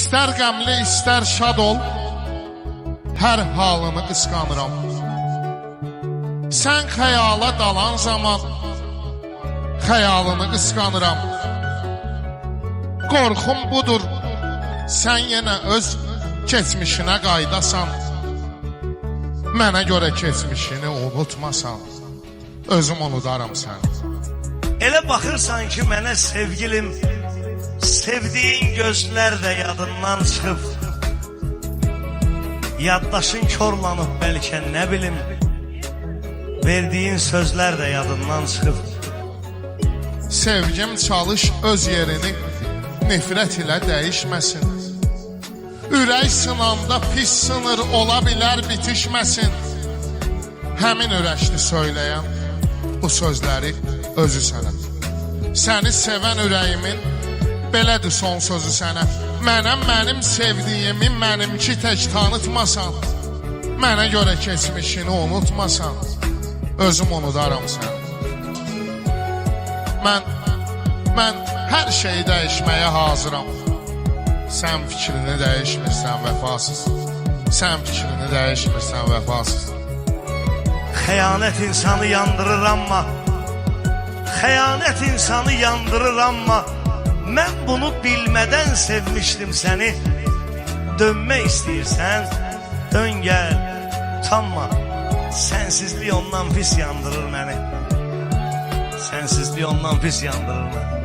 İstər qəmli, istər şad ol, hər halını qısqanıram. Sən xəyala dalan zaman xəyalını qısqanıram. Qorxum budur, sən yenə öz keçmişinə qaydasan. Mənə görə keçmişini unutmasan, özüm unudaram səni. Elə baxırsan ki mənə sevgilim, sevdiğin gözlər də yadından çıxıb. Yaddaşın korlanıb bəlkə nə bilim, verdiğin sözlər də yadından çıxıb. Sevgim çalış öz yerini nifrət ilə dəyişməsin. Ürək sınanda pis sınır, ola bilər bitişməsin. Həmin ürəkli söyləyən bu sözləri özü sənə. Səni sevən ürəyimin belədir son sözü sənə. Mənəm mənim sevdiyimi mənimki tək tanıtmasan, mənə görə keçmişini unutmasan, özüm unudaram səni. Mən hər şeyi dəyişməyə hazıram. Sən fikrini dəyişmirsən vəfasız. Sən fikrini dəyişmirsən vəfasız. Xəyanət insanı yandırır amma, xəyanət insanı yandırır amma, mən bunu bilmədən sevmişdim səni. Dönmək istəyirsən, dön gəl, utanma. Sənsizlik ondan pis yandırır məni. Sənsizlik ondan pis yandırır məni.